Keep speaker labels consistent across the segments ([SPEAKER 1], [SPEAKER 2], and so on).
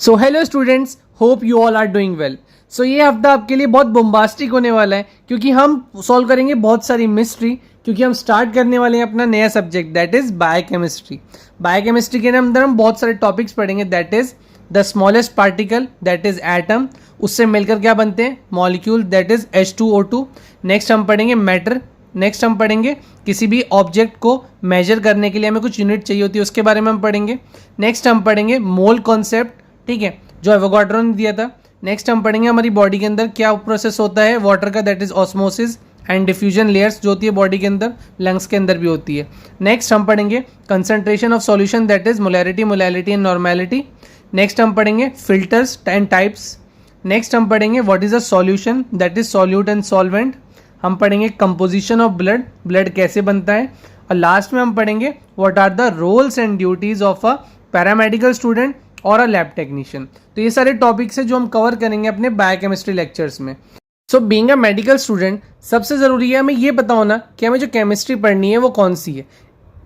[SPEAKER 1] So hello students, hope you all are doing well. So ये हफ्ता आपके लिए बहुत बोम्बास्टिक होने वाला है क्योंकि हम सॉल्व करेंगे बहुत सारी मिस्ट्री, क्योंकि हम स्टार्ट करने वाले हैं अपना नया subject that is biochemistry. Biochemistry के अंदर हम बहुत सारे टॉपिक्स पढ़ेंगे that is the smallest particle that is atom, उससे मिलकर क्या बनते हैं molecule that is H2O2। Next हम पढ़ेंगे मैटर। नेक्स्ट हम पढ़ेंगे किसी भी ऑब्जेक्ट को मेजर करने के लिए हमें कुछ यूनिट चाहिए होती है, उसके बारे में हम पढ़ेंगे। नेक्स्ट हम पढ़ेंगे मोल कॉन्सेप्ट, ठीक है, जो एवोगाड्रो ने दिया था। नेक्स्ट हम पढ़ेंगे हमारी बॉडी के अंदर क्या प्रोसेस होता है वाटर का that is osmosis and diffusion layers जो होती है बॉडी के अंदर, लंग्स के अंदर भी होती है। नेक्स्ट हम पढ़ेंगे concentration of solution that is molarity, molality and normality. Next हम पढ़ेंगे फिल्टर्स एंड टाइप्स। नेक्स्ट हम पढ़ेंगे what is a solution that is solute and solvent. हम पढ़ेंगे कंपोजिशन ऑफ ब्लड, ब्लड कैसे बनता है। और लास्ट में हम पढ़ेंगे what are the roles and duties of a paramedical student और अ लैब टेक्नीशियन। तो ये सारे टॉपिक्स है जो हम कवर करेंगे अपने बायोकेमिस्ट्री लेक्चर्स में। So being a medical student सबसे ज़रूरी है हमें ये पता होना कि हमें जो केमिस्ट्री पढ़नी है वो कौन सी है।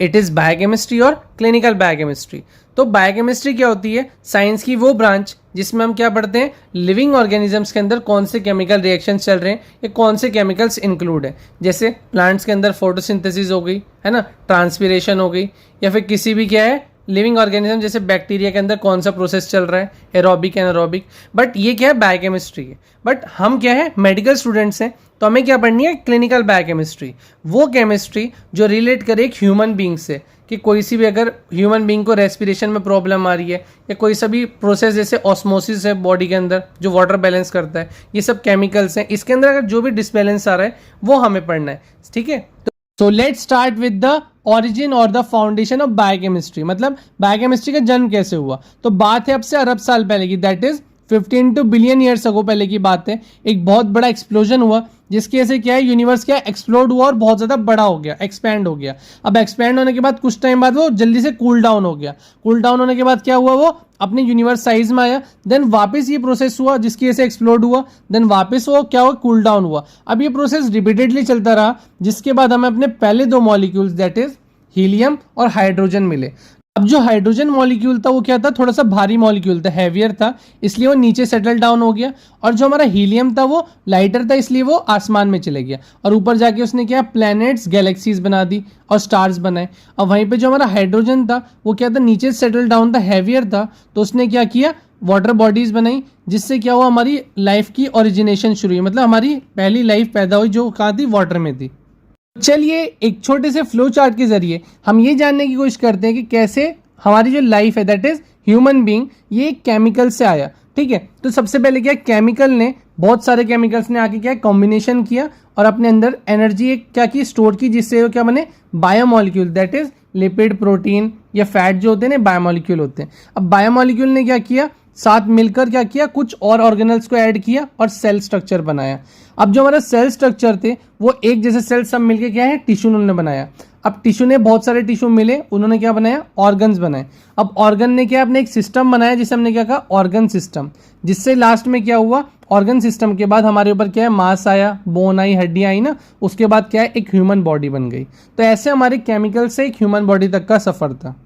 [SPEAKER 1] इट इज़ बायोकेमिस्ट्री और क्लिनिकल बायोकेमिस्ट्री। तो बायोकेमिस्ट्री क्या होती है, साइंस की वो ब्रांच जिसमें हम क्या पढ़ते हैं लिविंग ऑर्गेनिजम्स के अंदर कौन से केमिकल रिएक्शंस चल रहे हैं या कौन से केमिकल्स इंक्लूड है। जैसे प्लांट्स के अंदर फोटोसिंथेसिस हो गई है ना, ट्रांसपीरेशन हो गई, या फिर किसी भी क्या है लिविंग ऑर्गेनिज्म जैसे बैक्टीरिया के अंदर कौन सा प्रोसेस चल रहा है, एरोबिक एनारोबिक। बट ये क्या है बायोकेमिस्ट्री है। बट हम क्या है मेडिकल स्टूडेंट्स हैं, तो हमें क्या पढ़नी है क्लिनिकल बायोकेमिस्ट्री, वो केमिस्ट्री जो रिलेट करे एक ह्यूमन बींग से, कि कोई सी भी अगर ह्यूमन बींग को रेस्पिरेशन में प्रॉब्लम आ रही है या कोई सा भी प्रोसेस जैसे ऑस्मोसिस है बॉडी के अंदर जो वाटर बैलेंस करता है, ये सब केमिकल्स हैं, इसके अंदर अगर जो भी डिसबैलेंस आ रहा है वो हमें पढ़ना है, ठीक है। तो let's start with the origin और द फाउंडेशन ऑफ बायोकेमिस्ट्री, मतलब बायोकेमिस्ट्री का जन्म कैसे हुआ। तो बात है अब से अरब साल पहले की, that is 15 billion years ago पहले की बात है। एक बहुत बड़ा एक्सप्लोजन हुआ जिसकी वजह से क्या है यूनिवर्स क्या एक्सप्लोड हुआ और बहुत ज़्यादा बड़ा हो गया, एक्सपैंड हो गया। अब एक्सपैंड होने के बाद कुछ टाइम बाद वो जल्दी से कूल डाउन हो गया। कूल डाउन होने के बाद क्या हुआ, वो अपने यूनिवर्स साइज में आया, देन वापस ये प्रोसेस हुआ जिसकी वजह से एक्सप्लोड हुआ, देन वापस वो क्या हुआ कूल डाउन हुआ। अब ये प्रोसेस रिपीटेडली चलता रहा जिसके बाद हमें अपने पहले दो मॉलिक्यूल्स दैट इज हीलियम और हाइड्रोजन मिले। अब जो हाइड्रोजन मॉलिक्यूल था वो क्या था, थोड़ा सा भारी मॉलिक्यूल था, हैवियर था, इसलिए वो नीचे सेटल डाउन हो गया। और जो हमारा हीलियम था वो लाइटर था, इसलिए वो आसमान में चले गया और ऊपर जाके उसने क्या प्लैनेट्स गैलेक्सीज बना दी और स्टार्स बनाए। अब वहीं पे जो हमारा हाइड्रोजन था वो क्या था नीचे सेटल डाउन था, हैवियर था, तो उसने क्या किया वाटर बॉडीज बनाई, जिससे क्या हुआ हमारी लाइफ की ओरिजिनेशन शुरू हुई, मतलब हमारी पहली लाइफ पैदा हुई जो कहाँ थी वाटर में थी। चलिए एक छोटे से फ्लो चार्ट के जरिए हम ये जानने की कोशिश करते हैं कि कैसे हमारी जो लाइफ है दैट इज ह्यूमन बीइंग ये केमिकल से आया, ठीक है। तो सबसे पहले क्या केमिकल ने बहुत सारे केमिकल्स ने आके क्या कॉम्बिनेशन किया और अपने अंदर एनर्जी एक क्या की स्टोर की, जिससे वो क्या बने biomolecule that is lipid protein या फैट जो होते हैं ना बायोमोलिक्यूल होते हैं। अब बायोमोलिक्यूल ने क्या किया साथ मिलकर क्या किया कुछ और ऑर्गेनल्स को ऐड किया और सेल स्ट्रक्चर बनाया। अब जो हमारा सेल स्ट्रक्चर थे वो एक जैसे सेल सब मिलके क्या है टिश्यू उन्होंने बनाया। अब टिश्यू ने बहुत सारे टिश्यू मिले, उन्होंने क्या बनाया ऑर्गन्स बनाए। अब ऑर्गन ने क्या अपने एक सिस्टम बनाया जिसे हमने क्या कहा ऑर्गन सिस्टम, जिससे लास्ट में क्या हुआ ऑर्गन सिस्टम के बाद हमारे ऊपर क्या है मांस आया, बोन आई, हड्डियां आई ना, उसके बाद क्या है एक ह्यूमन बॉडी बन गई। तो ऐसे हमारे केमिकल से एक ह्यूमन बॉडी तक का सफर था।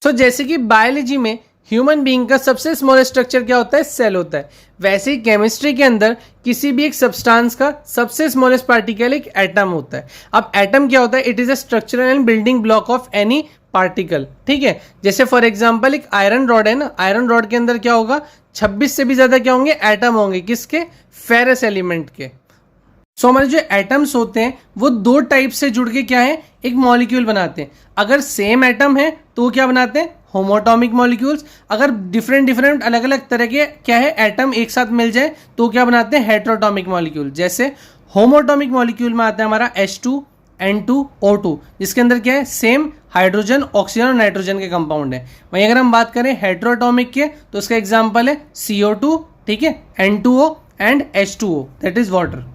[SPEAKER 1] तो जैसे कि बायोलॉजी में ह्यूमन बीइंग का सबसे स्मॉलेस्ट स्ट्रक्चर क्या होता है सेल होता है, वैसे ही केमिस्ट्री के अंदर किसी भी एक सब्सटेंस का सबसे स्मॉलेस्ट पार्टिकल एक एटम होता है। अब एटम क्या होता है, it is a structural and building block of any particle, ठीक है। जैसे फॉर एग्जांपल एक आयरन रॉड है ना, आयरन रॉड के अंदर क्या होगा 26 से भी ज्यादा क्या होंगे एटम होंगे, किसके फेरस एलिमेंट के। सो हमारे जो एटम्स होते हैं वो दो टाइप से जुड़ के क्या है एक मॉलिक्यूल बनाते हैं। अगर सेम एटम है तो वो क्या बनाते हैं होमोटॉमिक मॉलिक्यूल्स। अगर डिफरेंट अलग अलग तरह के क्या है एटम एक साथ मिल जाए तो क्या बनाते हैं हेट्रोटॉमिक मॉलिक्यूल। जैसे होमोटॉमिक मॉलिक्यूल में आता है हमारा H2N2O2 जिसके अंदर क्या है सेम हाइड्रोजन ऑक्सीजन और नाइट्रोजन के कंपाउंड है। वहीं अगर हम बात करें हेट्रोटॉमिक के तो उसका एग्जांपल है CO2, ठीक है, N2O and H2O that is water.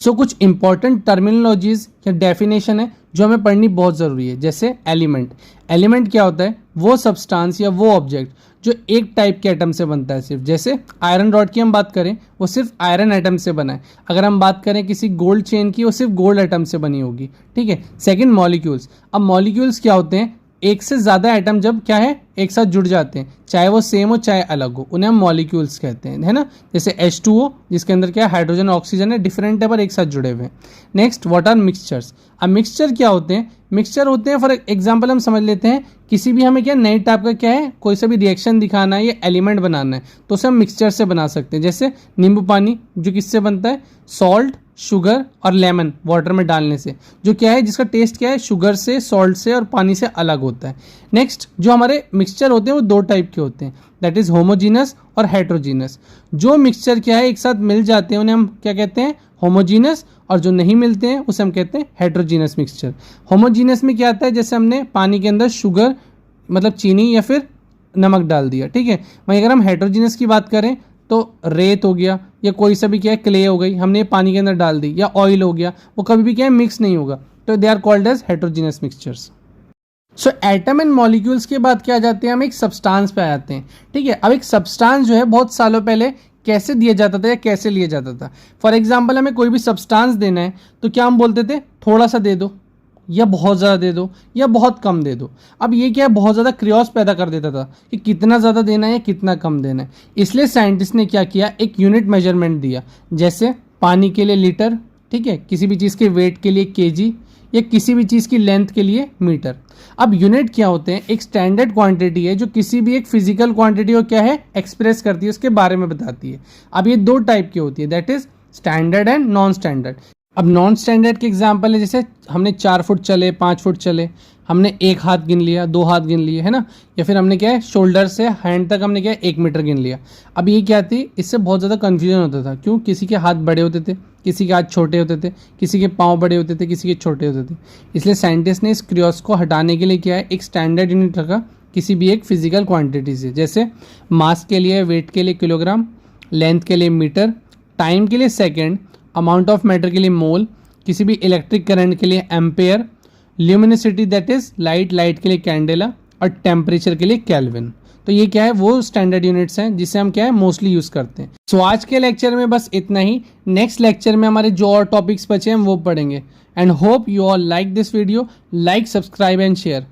[SPEAKER 1] So कुछ इंपॉर्टेंट टर्मिनोलॉजीज या डेफिनेशन है जो हमें पढ़नी बहुत ज़रूरी है। जैसे एलिमेंट, एलिमेंट क्या होता है वो सब्सटेंस या वो ऑब्जेक्ट जो एक टाइप के एटम से बनता है सिर्फ। जैसे आयरन रॉड की हम बात करें वो सिर्फ आयरन एटम से बना है। अगर हम बात करें किसी गोल्ड चेन की वो सिर्फ गोल्ड एटम से बनी होगी, ठीक है। सेकंड मॉलिक्यूल्स, अब मॉलिक्यूल्स क्या होते हैं एक से ज़्यादा एटम जब क्या है एक साथ जुड़ जाते हैं, चाहे वो सेम हो चाहे अलग हो, उन्हें हम मॉलिक्यूल्स कहते हैं, है ना। जैसे H2O जिसके अंदर क्या है हाइड्रोजन ऑक्सीजन है, डिफरेंट है पर एक साथ जुड़े हुए हैं। Next what are mixtures. अब मिक्सचर क्या होते हैं? मिक्सचर होते हैं फॉर एग्जाम्पल हम समझ लेते हैं किसी भी हमें क्या नई टाइप का क्या है कोई सा भी रिएक्शन दिखाना है या एलिमेंट बनाना है तो उसे हम मिक्सचर से बना सकते हैं। जैसे नींबू पानी जो किससे बनता है? सॉल्ट, शुगर और लेमन वाटर में डालने से, जो क्या है जिसका टेस्ट क्या है शुगर से, सॉल्ट से और पानी से अलग होता है। नेक्स्ट जो हमारे मिक्सचर होते हैं वो दो टाइप के होते हैं, दैट इज होमोजीनस और हेट्रोजीनस। जो मिक्सचर क्या है एक साथ मिल जाते हैं उन्हें हम क्या कहते हैं? होमोजीनस, और जो नहीं मिलते हैं उसे हम कहते हैं हेट्रोजीनस मिक्सचर। होमोजीनस में क्या आता है? जैसे हमने पानी के अंदर शुगर मतलब चीनी या फिर नमक डाल दिया, ठीक है। वहीं अगर हम हेट्रोजीनस की बात करें तो रेत हो गया या कोई सा भी क्या है क्ले हो गई, हमने पानी के अंदर डाल दी, या ऑयल हो गया, वो कभी भी क्या है मिक्स नहीं होगा, तो they are called as heterogeneous mixtures. So atom and molecules के बाद क्या आ जाते हैं? हम एक सब्सटेंस पे आ जाते हैं, ठीक है। अब एक सब्सटेंस जो है बहुत सालों पहले कैसे दिया जाता था या कैसे लिया जाता था? फॉर एग्जाम्पल हमें कोई भी सब्सटेंस देना है तो क्या हम बोलते थे? थोड़ा सा दे दो, या बहुत ज़्यादा दे दो, या बहुत कम दे दो। अब ये क्या है बहुत ज़्यादा क्रियोस पैदा कर देता था कि कितना ज़्यादा देना है या कितना कम देना है। इसलिए साइंटिस्ट ने क्या किया? एक यूनिट मेजरमेंट दिया, जैसे पानी के लिए लीटर, ठीक है, किसी भी चीज़ के वेट के लिए केजी, या किसी भी चीज़ की लेंथ के लिए मीटर। अब यूनिट क्या होते हैं? एक स्टैंडर्ड क्वांटिटी है जो किसी भी एक फिजिकल क्वांटिटी को क्या है एक्सप्रेस करती है, उसके बारे में बताती है। अब ये दो टाइप की होती है, that is standard and non standard. अब नॉन स्टैंडर्ड के एग्जाम्पल है जैसे हमने 4 फुट चले, 5 फुट चले, हमने 1 हाथ गिन लिया, 2 हाथ गिन लिए, है ना, या फिर हमने क्या है शोल्डर से हैंड तक हमने क्या है 1 मीटर गिन लिया। अब ये क्या थी? इससे बहुत ज़्यादा कन्फ्यूजन होता था। क्यों? किसी के हाथ बड़े होते थे, किसी के हाथ छोटे होते थे, किसी के पाँव बड़े होते थे, किसी के छोटे होते थे। इसलिए साइंटिस्ट ने इस क्रियोस को हटाने के लिए क्या है एक स्टैंडर्ड यूनिट रखा किसी भी एक फिजिकल क्वांटिटी से। जैसे मास के लिए, वेट के लिए किलोग्राम, लेंथ के लिए मीटर, टाइम के लिए सेकेंड, अमाउंट ऑफ मैटर के लिए मोल, किसी भी इलेक्ट्रिक करंट के लिए एम्पेयर, ल्यूमिनिसिटी दैट इज लाइट के लिए कैंडेला, और टेम्परेचर के लिए केल्विन। तो ये क्या है वो स्टैंडर्ड यूनिट्स हैं जिसे हम क्या है मोस्टली यूज करते हैं। सो आज के लेक्चर में बस इतना ही। नेक्स्ट लेक्चर में हमारे जो और टॉपिक्स बचे हैं हम वो पढ़ेंगे। And hope you all like this video, like, subscribe and share.